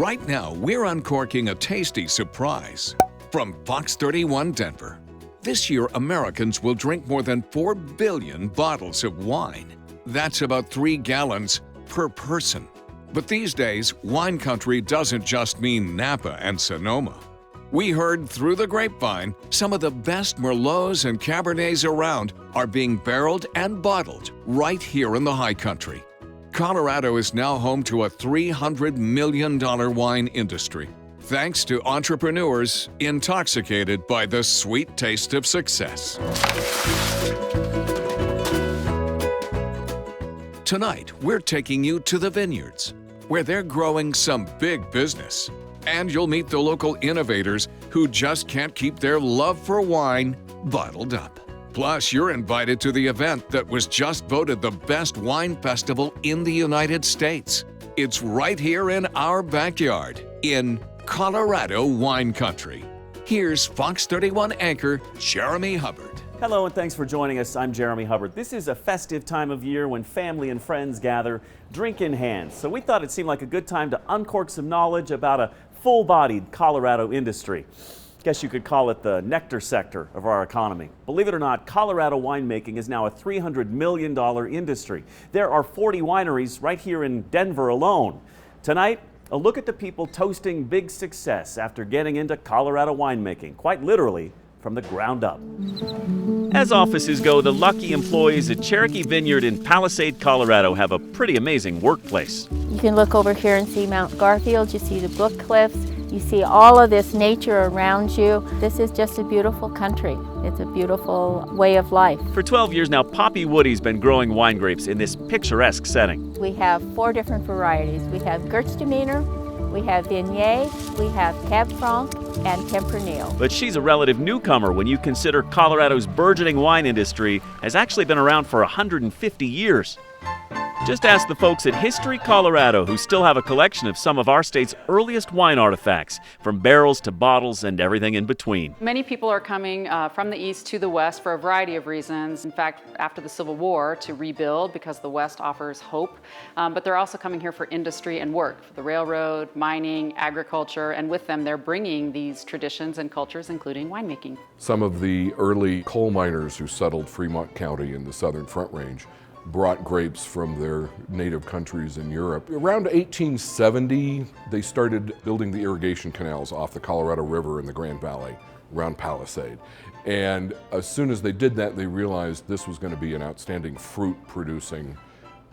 Right now, we're uncorking a tasty surprise from Fox 31 Denver. This year, Americans will drink more than 4 billion bottles of wine. That's about 3 gallons per person. But these days, wine country doesn't just mean Napa and Sonoma. We heard through the grapevine some of the best Merlots and Cabernets around are being barreled and bottled right here in the high country. Colorado is now home to a $300 million wine industry, thanks to entrepreneurs intoxicated by the sweet taste of success. Tonight, we're taking you to the vineyards, where they're growing some big business. And you'll meet the local innovators who just can't keep their love for wine bottled up. Plus, you're invited to the event that was just voted the best wine festival in the United States. It's right here in our backyard in Colorado wine country. Here's Fox 31 anchor Jeremy Hubbard. Hello and thanks for joining us. I'm Jeremy Hubbard. This is a festive time of year when family and friends gather, drink in hand. So we thought it seemed like a good time to uncork some knowledge about a full-bodied Colorado industry. Guess you could call it the nectar sector of our economy. Believe it or not, Colorado winemaking is now a $300 million industry. There are 40 wineries right here in Denver alone. Tonight, a look at the people toasting big success after getting into Colorado winemaking, quite literally from the ground up. As offices go, the lucky employees at Cherokee Vineyard in Palisade, Colorado have a pretty amazing workplace. You can look over here and see Mount Garfield, you see the Brook Cliffs, you see all of this nature around you. This is just a beautiful country. It's a beautiful way of life. For 12 years now, Poppy Woody's been growing wine grapes in this picturesque setting. We have 4 different varieties. We have Gewürztraminer, we have Viognier, we have Cab Franc, and Tempranillo. But she's a relative newcomer when you consider Colorado's burgeoning wine industry has actually been around for 150 years. Just ask the folks at History Colorado, who still have a collection of some of our state's earliest wine artifacts, from barrels to bottles and everything in between. Many people are coming from the east to the west for a variety of reasons. In fact, after the Civil War, to rebuild because the west offers hope. But they're also coming here for industry and work, for the railroad, mining, agriculture, and with them they're bringing these traditions and cultures, including winemaking. Some of the early coal miners who settled Fremont County in the southern Front Range brought grapes from their native countries in Europe. Around 1870, they started building the irrigation canals off the Colorado River in the Grand Valley around Palisade. And as soon as they did that, they realized this was going to be an outstanding fruit-producing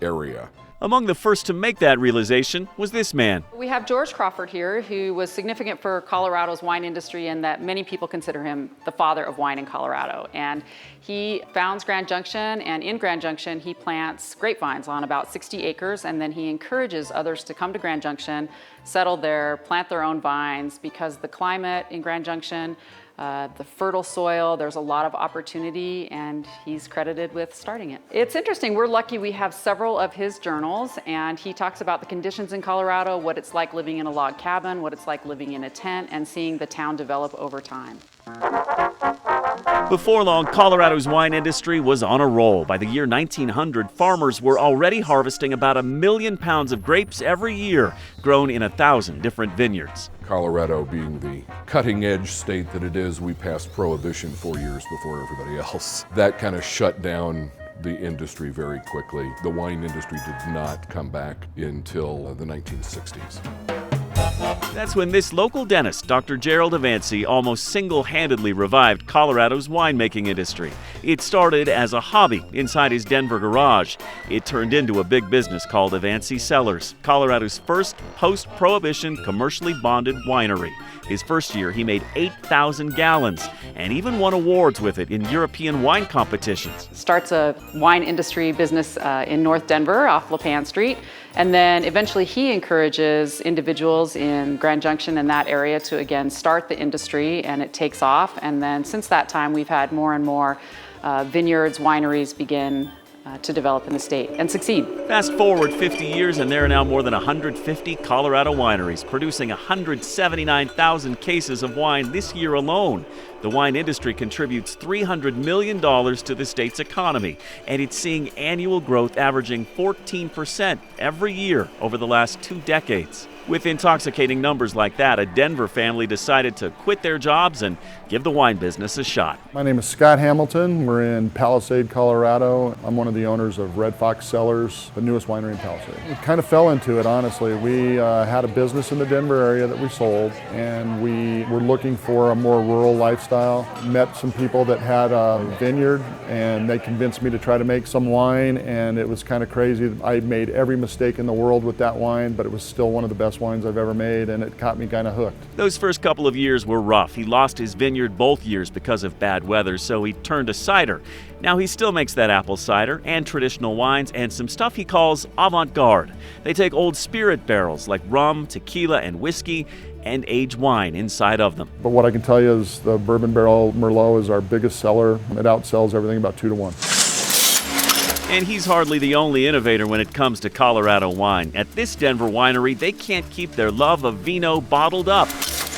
area. Among the first to make that realization was this man. We have George Crawford here, who was significant for Colorado's wine industry in that many people consider him the father of wine in Colorado. And he founds Grand Junction, and in Grand Junction he plants grapevines on about 60 acres, and then he encourages others to come to Grand Junction, settle there, plant their own vines, because the climate in Grand Junction, the fertile soil, there's a lot of opportunity, and he's credited with starting it. It's interesting, we're lucky we have several of his journals, and he talks about the conditions in Colorado, what it's like living in a log cabin, what it's like living in a tent, and seeing the town develop over time. Before long, Colorado's wine industry was on a roll. By the year 1900, farmers were already harvesting about 1 million pounds of grapes every year, grown in 1,000 different vineyards. Colorado being the cutting-edge state that it is, we passed Prohibition 4 years before everybody else. That kind of shut down the industry very quickly. The wine industry did not come back until the 1960s. That's when this local dentist, Dr. Gerald Avanci, almost single-handedly revived Colorado's winemaking industry. It started as a hobby inside his Denver garage. It turned into a big business called Avanci Cellars, Colorado's first post-prohibition commercially bonded winery. His first year, he made 8,000 gallons and even won awards with it in European wine competitions. Starts a wine industry business in North Denver off LaPan Street, and then eventually he encourages individuals in Grand Junction and that area to again start the industry, and it takes off. And then since that time, we've had more and more vineyards, wineries begin to develop in the state and succeed. Fast forward 50 years and there are now more than 150 Colorado wineries producing 179,000 cases of wine this year alone. The wine industry contributes $300 million to the state's economy, and it's seeing annual growth averaging 14% every year over the last 2 decades. With intoxicating numbers like that, a Denver family decided to quit their jobs and give the wine business a shot. My name is Scott Hamilton. We're in Palisade, Colorado. I'm one of the owners of Red Fox Cellars, the newest winery in Palisade. We kind of fell into it, honestly. We had a business in the Denver area that we sold, and we were looking for a more rural lifestyle. Met some people that had a vineyard, and they convinced me to try to make some wine, and it was kind of crazy. I made every mistake in the world with that wine, but it was still one of the best wines I've ever made, and it caught me kind of hooked. Those first couple of years were rough. He lost his vineyard both years because of bad weather, so he turned to cider. Now he still makes that apple cider and traditional wines and some stuff he calls avant-garde. They take old spirit barrels like rum, tequila, and whiskey and age wine inside of them. But what I can tell you is the Bourbon Barrel Merlot is our biggest seller. It outsells everything about 2 to 1. And he's hardly the only innovator when it comes to Colorado wine. At this Denver winery, they can't keep their love of vino bottled up,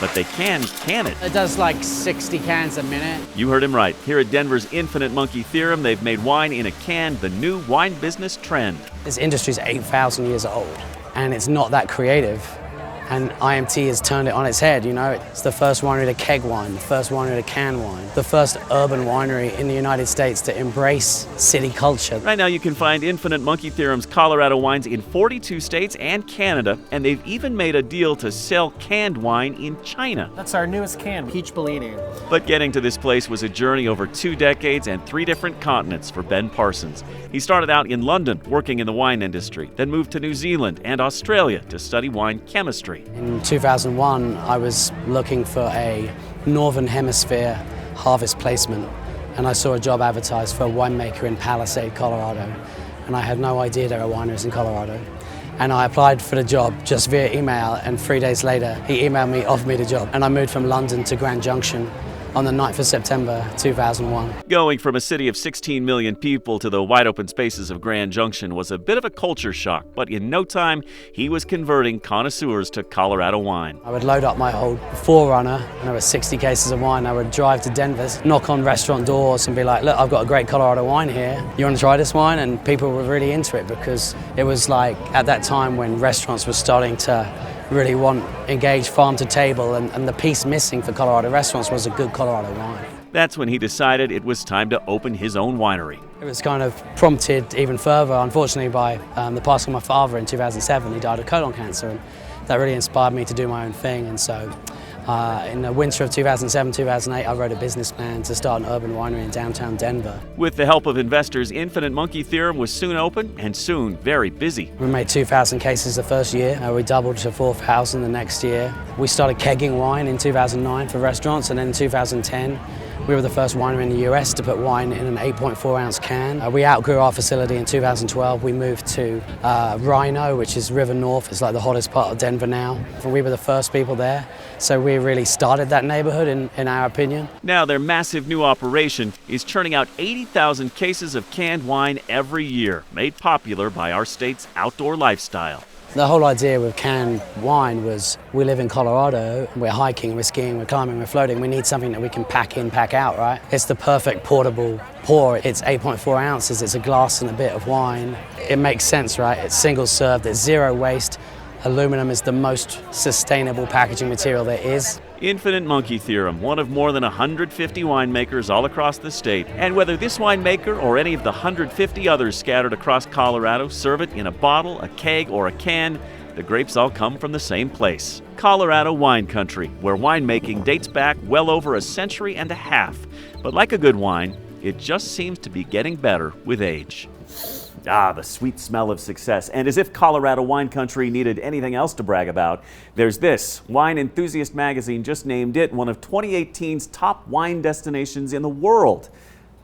but they can it. It does like 60 cans a minute. You heard him right. Here at Denver's Infinite Monkey Theorem, they've made wine in a can the new wine business trend. This industry is 8,000 years old, and it's not that creative. And IMT has turned it on its head, you know. It's the first winery to keg wine, the first winery to can wine, the first urban winery in the United States to embrace city culture. Right now you can find Infinite Monkey Theorem's Colorado wines in 42 states and Canada, and they've even made a deal to sell canned wine in China. That's our newest can, Peach Bellini. But getting to this place was a journey over 2 decades and 3 different continents for Ben Parsons. He started out in London working in the wine industry, then moved to New Zealand and Australia to study wine chemistry. In 2001, I was looking for a Northern Hemisphere harvest placement, and I saw a job advertised for a winemaker in Palisade, Colorado, and I had no idea there were wineries in Colorado. And I applied for the job just via email, and 3 days later, he emailed me, offered me the job, and I moved from London to Grand Junction on the 9th of September 2001. Going from a city of 16 million people to the wide open spaces of Grand Junction was a bit of a culture shock, but in no time, he was converting connoisseurs to Colorado wine. I would load up my old 4Runner, and there were 60 cases of wine. I would drive to Denver, knock on restaurant doors and be like, look, I've got a great Colorado wine here. You want to try this wine? And people were really into it because it was like at that time when restaurants were starting to really engage farm to table, and the piece missing for Colorado restaurants was a good Colorado wine. That's when he decided it was time to open his own winery. It was kind of prompted even further, unfortunately, by the passing of my father in 2007. He died of colon cancer, and that really inspired me to do my own thing. And so in the winter of 2007-2008, I wrote a business plan to start an urban winery in downtown Denver. With the help of investors, Infinite Monkey Theorem was soon open and soon very busy. We made 2,000 cases the first year. We doubled to 4,000 the next year. We started kegging wine in 2009 for restaurants, and then in 2010, we were the first winery in the US to put wine in an 8.4 ounce can. We outgrew our facility in 2012. We moved to Rhino, which is River North. It's like the hottest part of Denver now. We were the first people there, so we really started that neighborhood in our opinion. Now their massive new operation is churning out 80,000 cases of canned wine every year, made popular by our state's outdoor lifestyle. The whole idea with canned wine was we live in Colorado, we're hiking, we're skiing, we're climbing, we're floating. We need something that we can pack in, pack out, right? It's the perfect portable pour. It's 8.4 ounces, it's a glass and a bit of wine. It makes sense, right? It's single serve, there's zero waste. Aluminum is the most sustainable packaging material there is. Infinite Monkey Theorem, one of more than 150 winemakers all across the state. And whether this winemaker or any of the 150 others scattered across Colorado serve it in a bottle, a keg, or a can, the grapes all come from the same place. Colorado wine country, where winemaking dates back well over a century and a half. But like a good wine, it just seems to be getting better with age. Ah, the sweet smell of success. And as if Colorado wine country needed anything else to brag about, there's this. Wine Enthusiast magazine just named it one of 2018's top wine destinations in the world.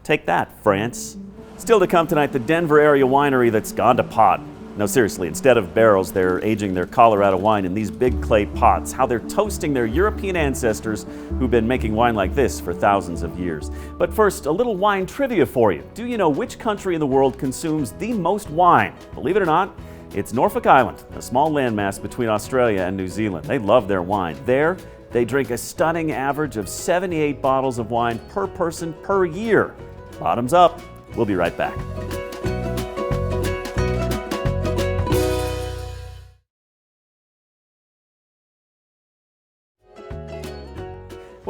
Take that, France. Still to come tonight, the Denver area winery that's gone to pot. No, seriously, instead of barrels, they're aging their Colorado wine in these big clay pots. How they're toasting their European ancestors who've been making wine like this for thousands of years. But first, a little wine trivia for you. Do you know which country in the world consumes the most wine? Believe it or not, it's Norfolk Island, a small landmass between Australia and New Zealand. They love their wine. There, they drink a stunning average of 78 bottles of wine per person per year. Bottoms up. We'll be right back.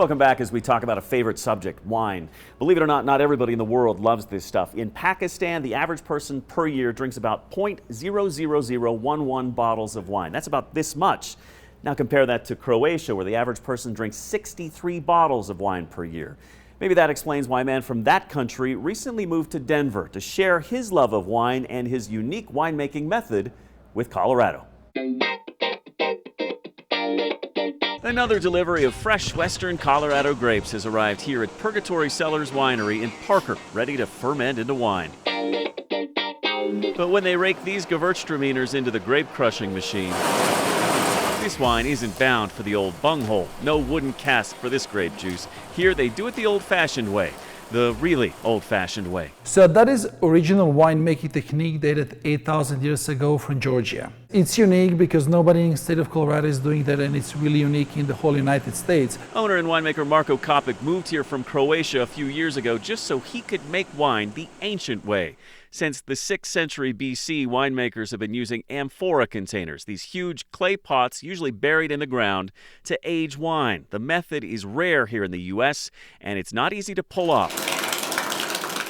Welcome back as we talk about a favorite subject, wine. Believe it or not everybody in the world loves this stuff. In Pakistan, the average person per year drinks about 0.00011 bottles of wine. That's about this much. Now compare that to Croatia, where the average person drinks 63 bottles of wine per year. Maybe that explains why a man from that country recently moved to Denver to share his love of wine and his unique winemaking method with Colorado. Another delivery of fresh western Colorado grapes has arrived here at Purgatory Cellars Winery in Parker, ready to ferment into wine. But when they rake these Gewürztraminers into the grape crushing machine, this wine isn't bound for the old bunghole. No wooden cask for this grape juice. Here they do it the old-fashioned way. The really old-fashioned way. So that is original winemaking technique dated 8,000 years ago from Georgia. It's unique because nobody in the state of Colorado is doing that, and it's really unique in the whole United States. Owner and winemaker Marko Kopic moved here from Croatia a few years ago just so he could make wine the ancient way. Since the 6th century BC, winemakers have been using amphora containers, these huge clay pots usually buried in the ground, to age wine. The method is rare here in the U.S., and it's not easy to pull off.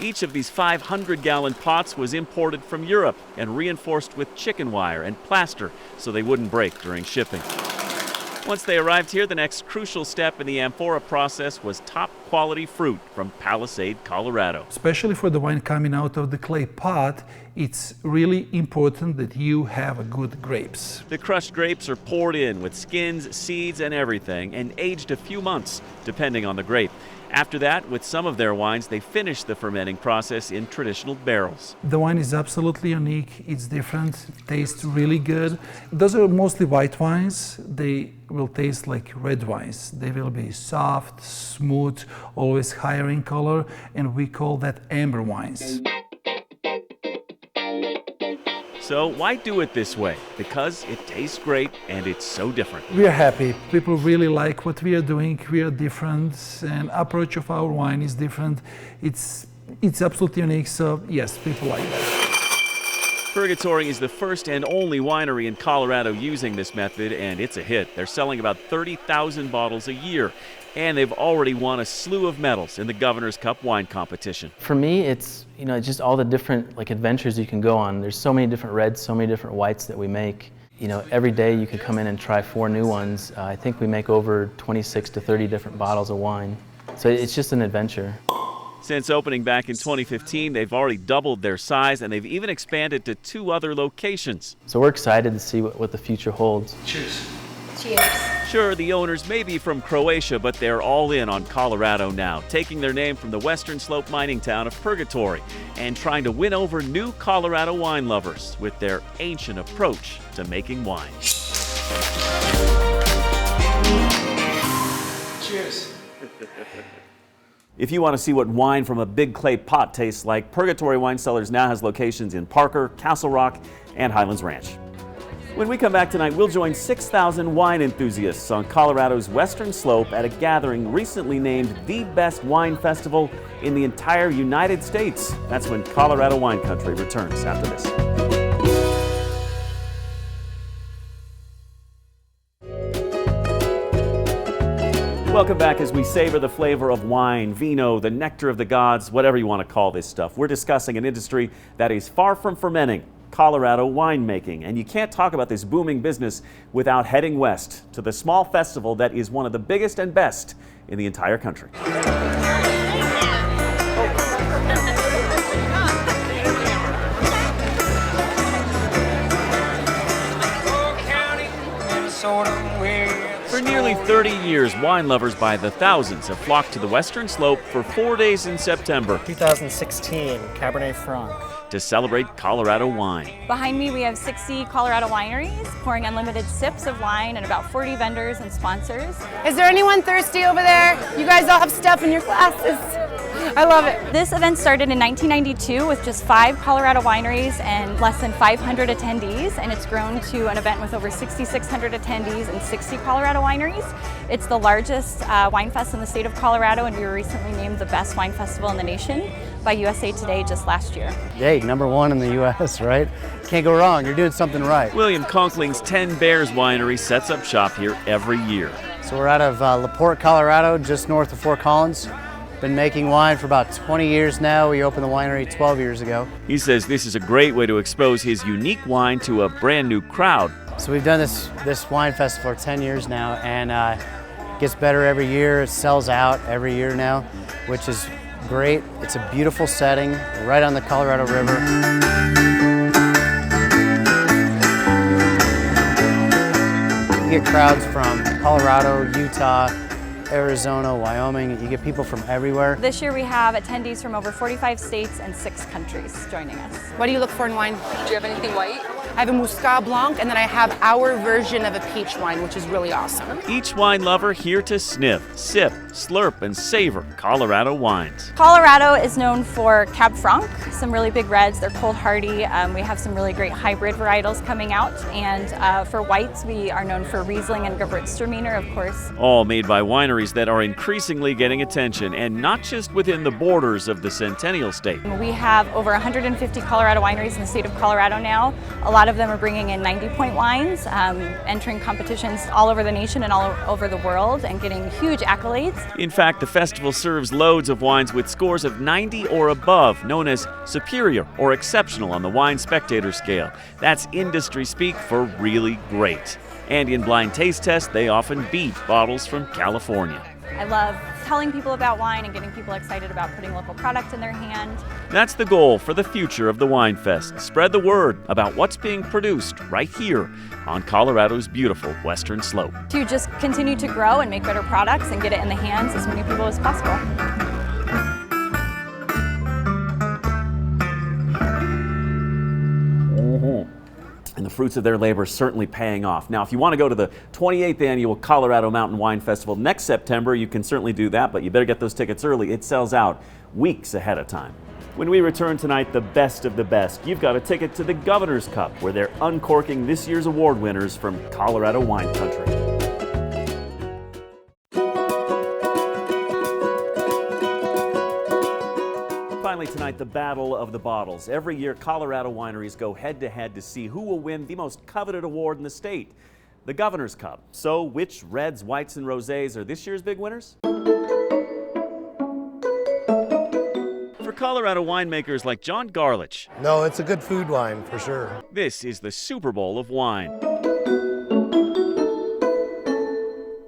Each of these 500-gallon pots was imported from Europe and reinforced with chicken wire and plaster so they wouldn't break during shipping. Once they arrived here, the next crucial step in the amphora process was top-quality fruit from Palisade, Colorado. Especially for the wine coming out of the clay pot, it's really important that you have good grapes. The crushed grapes are poured in with skins, seeds, and everything, and aged a few months, depending on the grape. After that, with some of their wines, they finish the fermenting process in traditional barrels. The wine is absolutely unique. It's different. It tastes really good. Those are mostly white wines. They will taste like red wines. They will be soft, smooth, always higher in color, and we call that amber wines. So why do it this way? Because it tastes great and it's so different. We are happy. People really like what we are doing. We are different, and approach of our wine is different. It's absolutely unique, so yes, people like that. Purgatory is the first and only winery in Colorado using this method, and it's a hit. They're selling about 30,000 bottles a year, and they've already won a slew of medals in the Governor's Cup wine competition. For me, it's just all the different adventures you can go on. There's so many different reds, so many different whites that we make. Every day you can come in and try 4 new ones. I think we make over 26 to 30 different bottles of wine. So it's just an adventure. Since opening back in 2015, they've already doubled their size, and they've even expanded to 2 other locations. So we're excited to see what the future holds. Cheers. Cheers. Sure, the owners may be from Croatia, but they're all in on Colorado now, taking their name from the western slope mining town of Purgatory and trying to win over new Colorado wine lovers with their ancient approach to making wine. Cheers. If you want to see what wine from a big clay pot tastes like, Purgatory Wine Cellars now has locations in Parker, Castle Rock, and Highlands Ranch. When we come back tonight, we'll join 6,000 wine enthusiasts on Colorado's western slope at a gathering recently named the best wine festival in the entire United States. That's when Colorado Wine Country returns after this. Welcome back as we savor the flavor of wine, vino, the nectar of the gods, whatever you want to call this stuff. We're discussing an industry that is far from fermenting, Colorado winemaking. And you can't talk about this booming business without heading west to the small festival that is one of the biggest and best in the entire country. For nearly 30 years, wine lovers by the thousands have flocked to the western slope for 4 days in September 2016 Cabernet Franc. to celebrate Colorado wine. Behind me, we have 60 Colorado wineries pouring unlimited sips of wine and about 40 vendors and sponsors. Is there anyone thirsty over there? You guys all have stuff in your glasses. I love it. This event started in 1992 with just 5 Colorado wineries and less than 500 attendees, and it's grown to an event with over 6,600 attendees and 60 Colorado wineries. It's the largest wine fest in the state of Colorado, and we were recently named the best wine festival in the nation by USA Today just last year. Hey, #1 in the U.S., right? Can't go wrong. You're doing something right. William Conkling's 10 Bears Winery sets up shop here every year. So we're out of LaPorte, Colorado, just north of Fort Collins. Been making wine for about 20 years now. We opened the winery 12 years ago. He says this is a great way to expose his unique wine to a brand new crowd. So we've done this wine festival for 10 years now, and it gets better every year. It sells out every year now, which is great. It's a beautiful setting right on the Colorado River. You get crowds from Colorado, Utah, Arizona, Wyoming. You get people from everywhere. This year we have attendees from over 45 states and 6 countries joining us. What do you look for in wine? Do you have anything white? I have a Muscat Blanc, and then I have our version of a peach wine, which is really awesome. Each wine lover here to sniff, sip, slurp, and savor Colorado wines. Colorado is known for Cab Franc, some really big reds. They're cold hardy. We have some really great hybrid varietals coming out. And for whites, we are known for Riesling and Gewürztraminer, of course. All made by wineries that are increasingly getting attention, and not just within the borders of the Centennial State. We have over 150 Colorado wineries in the state of Colorado now. A lot of them are bringing in 90-point wines, entering competitions all over the nation and all over the world, and getting huge accolades. In fact, the festival serves loads of wines with scores of 90 or above, known as superior or exceptional on the Wine Spectator scale. That's industry speak for really great. And in blind taste tests, they often beat bottles from California. I love telling people about wine and getting people excited about putting local product in their hand. That's the goal for the future of the Wine Fest. Spread the word about what's being produced right here on Colorado's beautiful western slope. To just continue to grow and make better products and get it in the hands of as many people as possible. And the fruits of their labor certainly paying off. Now, if you want to go to the 28th Annual Colorado Mountain Wine Festival next September, you can certainly do that, but you better get those tickets early. It sells out weeks ahead of time. When we return tonight, the best of the best. You've got a ticket to the Governor's Cup, where they're uncorking this year's award winners from Colorado wine country. Finally tonight, the Battle of the Bottles. Every year, Colorado wineries go head-to-head to see who will win the most coveted award in the state, the Governor's Cup. So, which reds, whites, and rosés are this year's big winners? For Colorado winemakers like John Garlich, no, it's a good food wine for sure. This is the Super Bowl of wine.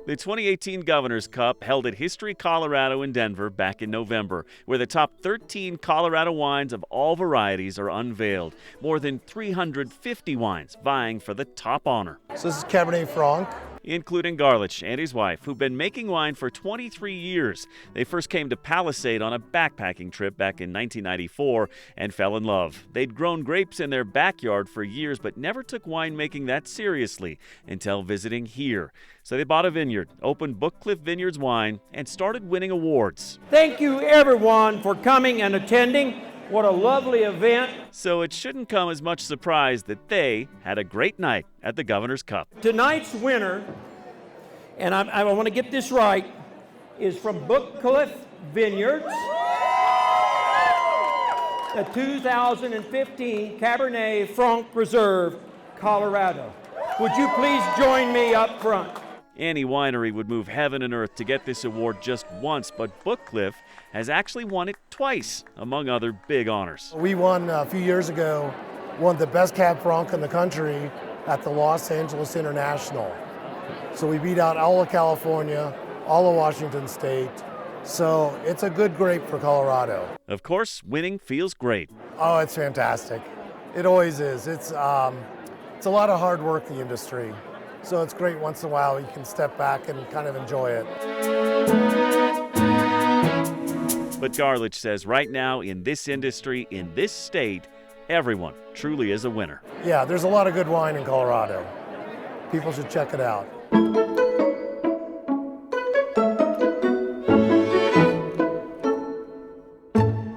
The 2018 Governor's Cup held at History Colorado in Denver back in November, where the top 13 Colorado wines of all varieties are unveiled. More than 350 wines vying for the top honor. So this is Cabernet Franc. Including Garlich and his wife, who've been making wine for 23 years. They first came to Palisade on a backpacking trip back in 1994 and fell in love. They'd grown grapes in their backyard for years, but never took winemaking that seriously until visiting here. So they bought a vineyard, opened Book Cliff Vineyards Wine, and started winning awards. Thank you, everyone, for coming and attending. What a lovely event. So it shouldn't come as much surprise that they had a great night at the Governor's Cup. Tonight's winner, and I want to get this right, is from Book Cliff Vineyards, the 2015 Cabernet Franc Reserve, Colorado. Would you please join me up front? Any winery would move heaven and earth to get this award just once, but Book Cliff has actually won it twice, among other big honors. We won a few years ago, won the best Cab Franc in the country at the Los Angeles International. So we beat out all of California, all of Washington State. So it's a good grape for Colorado. Of course, winning feels great. Oh, it's fantastic. It always is. It's a lot of hard work, the industry. So it's great once in a while you can step back and kind of enjoy it. But Garlich says right now in this industry, in this state, everyone truly is a winner. Yeah, there's a lot of good wine in Colorado. People should check it out.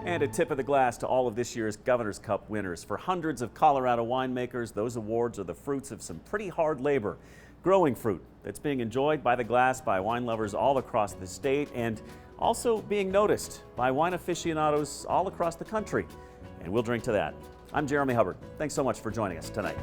And a tip of the glass to all of this year's Governor's Cup winners. For hundreds of Colorado winemakers, those awards are the fruits of some pretty hard labor. Growing fruit that's being enjoyed by the glass by wine lovers all across the state, and also being noticed by wine aficionados all across the country. And we'll drink to that. I'm Jeremy Hubbard. Thanks so much for joining us tonight.